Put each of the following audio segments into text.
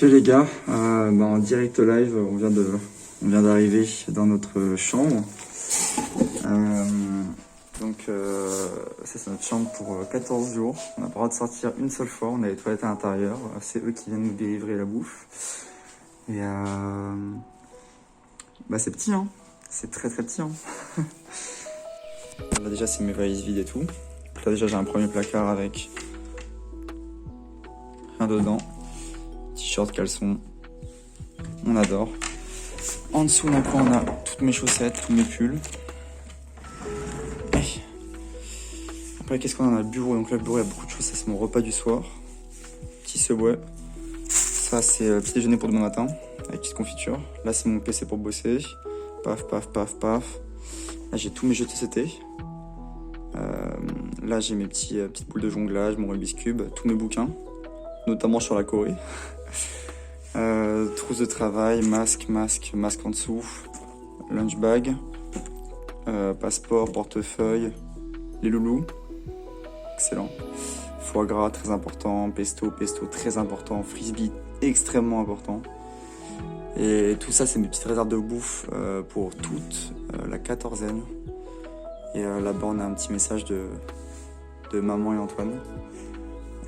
Ok les gars, en direct live, on vient d'arriver dans notre chambre. Ça c'est notre chambre pour 14 jours. On n'a pas le droit de sortir une seule fois, on a les toilettes à l'intérieur. C'est eux qui viennent nous délivrer la bouffe. Et c'est petit, hein. C'est très très petit, hein. Là déjà c'est mes valises vides et tout. Là déjà j'ai un premier placard avec rien dedans. T-shirt, caleçon, on adore. En dessous d'un coin on a toutes mes chaussettes, tous mes pulls. Après qu'est-ce qu'on a? Le bureau, donc là le bureau il y a beaucoup de choses, ça c'est mon repas du soir. Petit Subway. Ça c'est le petit déjeuner pour demain matin, avec petite confiture. Là c'est mon PC pour bosser. Paf, paf, paf, paf. Là j'ai tous mes jeux de TCT. Là j'ai mes petites boules de jonglage, mon Rubik's Cube, tous mes bouquins, notamment sur la Corée. Trousse de travail, masque en dessous, lunch bag, passeport, portefeuille, les loulous, excellent, foie gras très important, pesto très important, frisbee extrêmement important. Et tout ça c'est mes petites réserves de bouffe pour toute la quatorzaine. Et là-bas on a un petit message de maman et Antoine.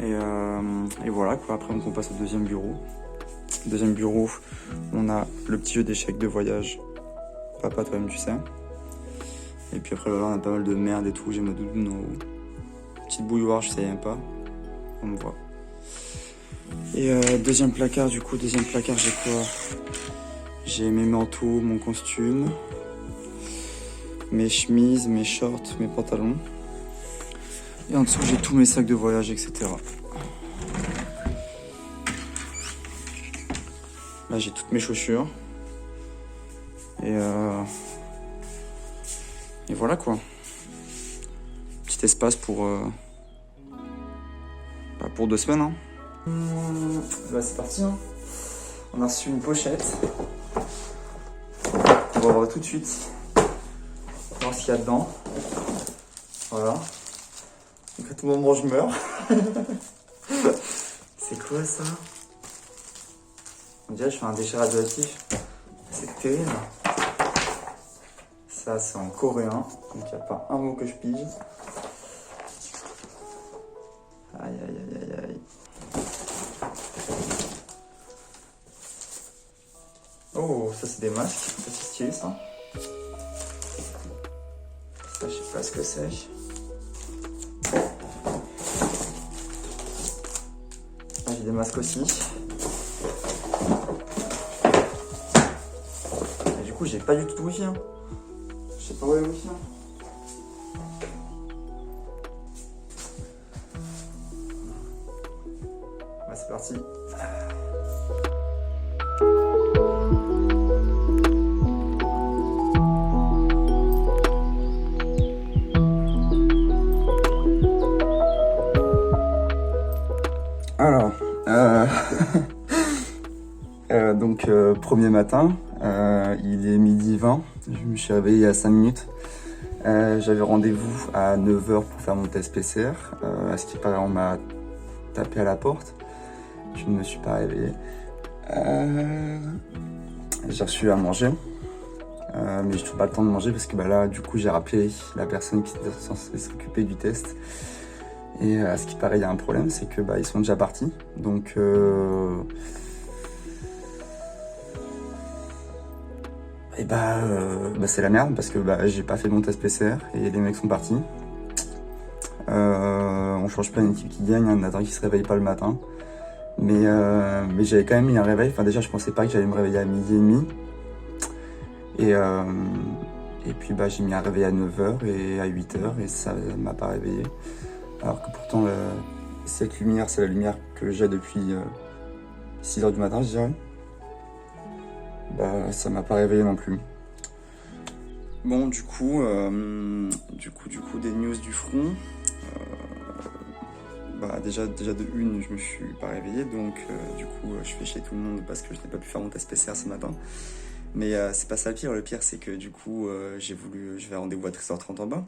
Et voilà quoi, après on passe au deuxième bureau. Deuxième bureau, on a le petit jeu d'échecs de voyage. Papa, toi-même, tu sais. Et puis après, là, on a pas mal de merde et tout. J'ai ma doudoune en haut. Petite bouilloire, je sais même pas. On me voit. Et deuxième placard, j'ai quoi? J'ai mes manteaux, mon costume, mes chemises, mes shorts, mes pantalons. Et en dessous, j'ai tous mes sacs de voyage, etc. Là j'ai toutes mes chaussures et voilà quoi. Petit espace pour 2 semaines, hein. Là c'est parti, hein. On a reçu une pochette. On va voir tout de suite. Voir ce qu'il y a dedans. Voilà. Donc à tout moment je meurs. C'est quoi ça? On dirait que je fais un déchet radioactif. C'est terrible. Ça, c'est en coréen. Donc, il n'y a pas un mot que je pige. Aïe, aïe, aïe, aïe, aïe. Oh, ça, c'est des masques. Ça, c'est stylé, ça. Ça, je sais pas ce que c'est. Là, j'ai des masques aussi. J'ai pas du tout de wifi, hein. Je sais pas où est le wifi, hein. C'est parti. Alors, premier matin, il est 12h20, je me suis réveillé à 5 minutes. J'avais rendez-vous à 9h pour faire mon test PCR. À ce qui paraît, on m'a tapé à la porte. Je ne me suis pas réveillé. J'ai reçu à manger, mais je trouve pas le temps de manger parce que là, du coup, j'ai rappelé la personne qui était censée s'occuper du test. Et à ce qui paraît, il y a un problème, c'est que ils sont déjà partis. Donc c'est la merde parce que j'ai pas fait mon test PCR et les mecs sont partis. On change pas une équipe qui gagne, un attend qui se réveille pas le matin. Mais j'avais quand même mis un réveil. Enfin déjà je pensais pas que j'allais me réveiller à 12h30. Et puis j'ai mis un réveil à 9h et à 8h et ça m'a pas réveillé. Alors que pourtant cette lumière c'est la lumière que j'ai depuis 6h du matin je dirais. Ça m'a pas réveillé non plus. Bon du coup des news du front. Déjà de une je me suis pas réveillé donc je fais chier tout le monde parce que je n'ai pas pu faire mon test PCR ce matin. Mais c'est pas ça le pire c'est que je vais à rendez-vous à 13h30 en bas.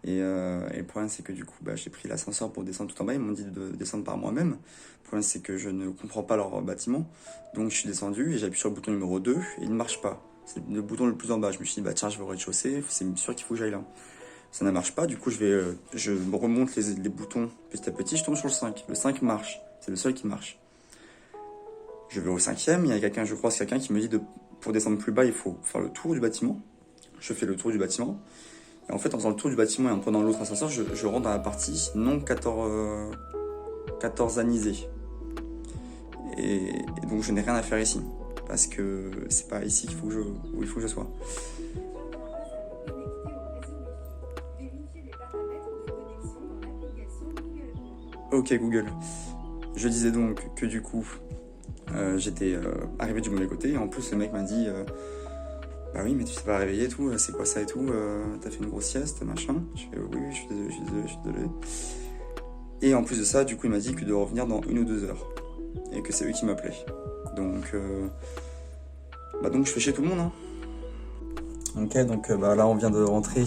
Et le problème, c'est que du coup, j'ai pris l'ascenseur pour descendre tout en bas. Ils m'ont dit de descendre par moi-même. Le problème, c'est que je ne comprends pas leur bâtiment. Donc, je suis descendu et j'appuie sur le bouton numéro 2 et il ne marche pas. C'est le bouton le plus en bas. Je me suis dit, tiens, je vais au rez-de-chaussée. C'est sûr qu'il faut que j'aille là. Ça ne marche pas. Du coup, je me remonte les boutons petit à petit. Je tombe sur le 5. Le 5 marche. C'est le seul qui marche. Je vais au 5e. Il y a quelqu'un, je croise quelqu'un qui me dit pour descendre plus bas, il faut faire le tour du bâtiment. Je fais le tour du bâtiment. Et en fait, en faisant le tour du bâtiment et en prenant l'autre ascenseur, je rentre dans la partie non 14anisée. Et donc, je n'ai rien à faire ici. Parce que c'est pas ici où il faut que je sois. Ok, Google. Je disais donc que du coup, j'étais arrivé du mauvais côté. Et en plus, le mec m'a dit... bah oui, mais tu t'es pas réveillé et tout, c'est quoi ça et tout, t'as fait une grosse sieste, machin. Je fais oui, je suis désolé. Et en plus de ça, du coup, il m'a dit que de revenir dans 1 ou 2 heures. Et que c'est eux qui m'appelaient. Donc, donc je fais chez tout le monde. Hein. Ok, donc là, on vient de rentrer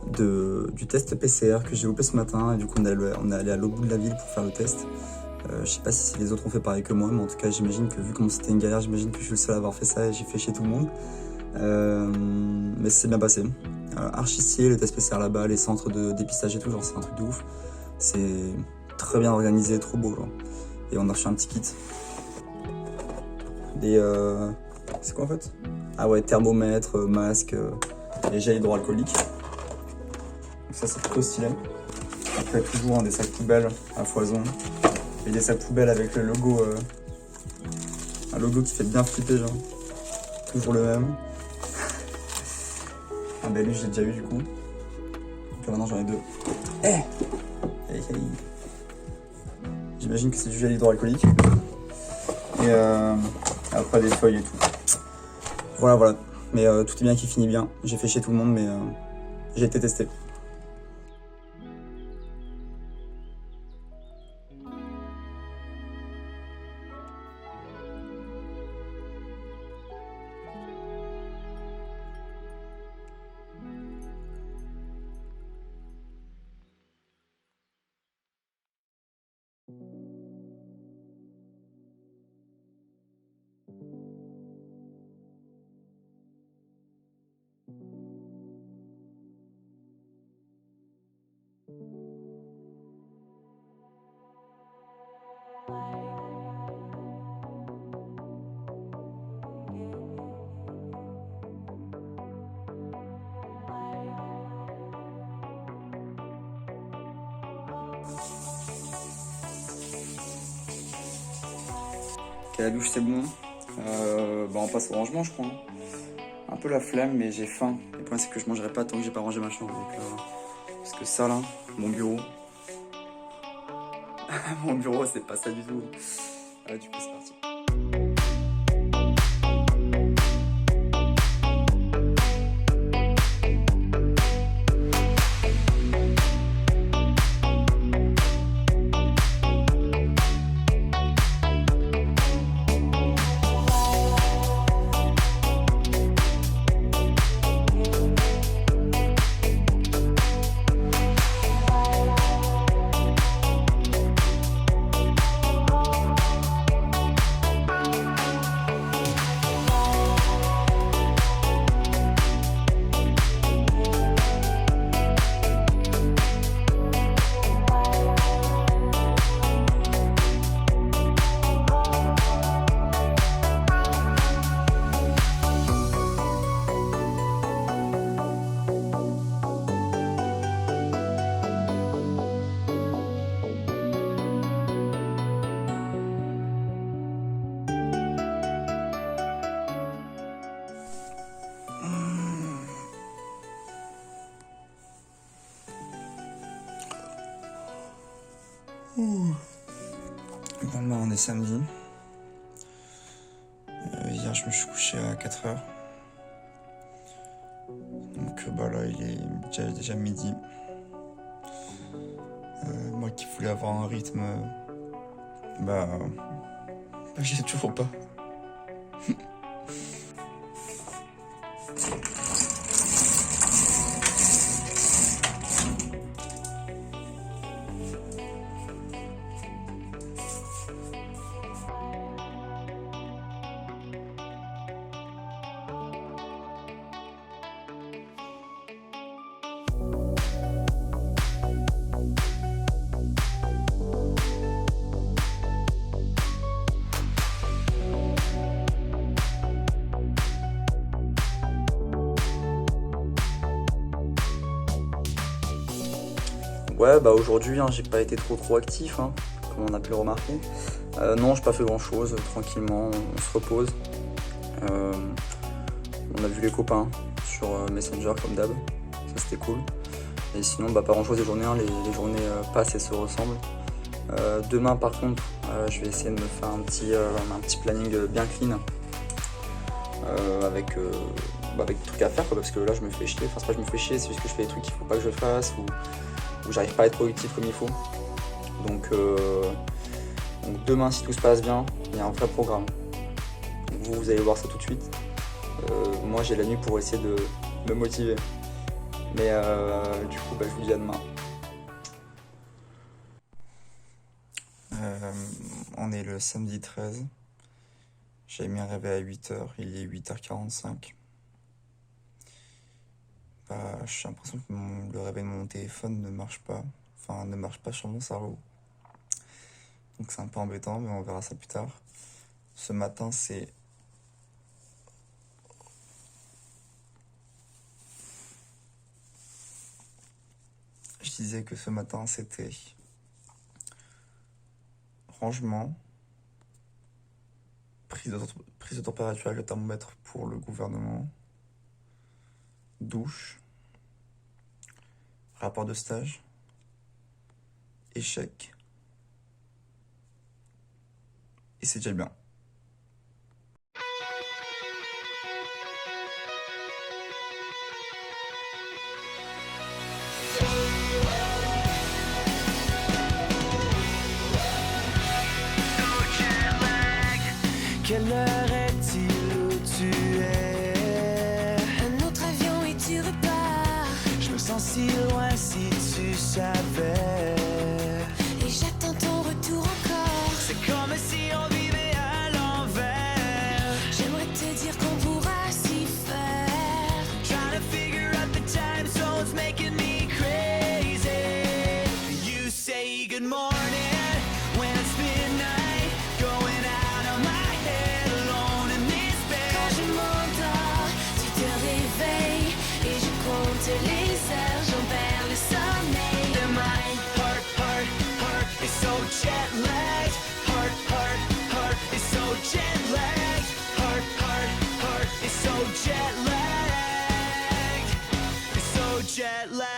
du test PCR que j'ai loupé ce matin. Et du coup, on est allé à l'autre bout de la ville pour faire le test. Je sais pas si les autres ont fait pareil que moi, mais en tout cas, j'imagine que vu comment c'était une galère, j'imagine que je suis le seul à avoir fait ça et j'ai fait chez tout le monde. Mais c'est bien passé. Archi stylé le test PCR là-bas, les centres de dépistage et tout, genre c'est un truc de ouf. C'est très bien organisé, trop beau genre. Et on a reçu un petit kit. C'est quoi en fait? Ah ouais, thermomètre, masque et gel hydroalcoolique. Donc ça c'est plutôt stylé. Après toujours des sacs poubelles à foison. Et des sacs poubelles avec le logo. Un logo qui fait bien flipper genre. Toujours le même. Ah bah lui j'ai déjà eu du coup. Donc maintenant j'en ai 2. Hey. J'imagine que c'est du gel hydroalcoolique. Et après des feuilles et tout. Voilà. Mais tout est bien qui finit bien. J'ai fait chez tout le monde mais j'ai été testé. Ok, la douche c'est bon. On passe au rangement je crois. Un peu la flemme mais j'ai faim. Le point c'est que je mangerai pas tant que j'ai pas rangé ma chambre. Donc, parce que ça là, mon bureau. Mon bureau c'est pas ça du tout. Du coup c'est parti. Bon on est samedi. Hier je me suis couché à 4h. Donc là il est déjà midi. Moi qui voulais avoir un rythme, j'ai toujours pas. Ouais, bah aujourd'hui, hein, j'ai pas été trop actif, hein, comme on a pu le remarquer. Non, j'ai pas fait grand chose, tranquillement, on se repose. On a vu les copains sur Messenger comme d'hab, ça c'était cool. Et sinon, bah, pas grand chose des journées, hein, les journées passent et se ressemblent. Demain par contre, je vais essayer de me faire un petit planning bien clean avec des trucs à faire quoi, parce que là je me fais chier, enfin c'est pas que je me fais chier, c'est juste que je fais des trucs qu'il faut pas que je fasse ou j'arrive pas à être productif comme il faut. Donc demain, si tout se passe bien, il y a un vrai programme. Donc vous allez voir ça tout de suite. Moi j'ai la nuit pour essayer de me motiver. Mais du coup je vous dis à demain. On est le samedi 13. J'avais mis un réveil à 8h, il est 8h45. J'ai l'impression que le réveil de mon téléphone ne marche pas. Enfin, ne marche pas sur mon cerveau. Donc c'est un peu embêtant, mais on verra ça plus tard. Ce matin, Je disais que ce matin, c'était rangement, prise de température avec le thermomètre pour le gouvernement, douche, rapport de stage, échec. Et c'est déjà bien. Quelle heure est-il où tu es? Un autre avion et tu repars. Je me sens si loin si tu savais. Et j'attends ton retour encore. C'est comme si on vivait à l'envers. J'aimerais te dire qu'on pourra s'y faire. Trying to figure out the time zones making me crazy. You say good morning when it's midnight. Going out of my head alone in this bed. Quand je m'endors, tu te réveilles. Et je compte les heures, j'en perds le sommeil. And my heart is so jet lagged. Heart is so jet lagged. Heart is so jet lagged. It's so jet lagged.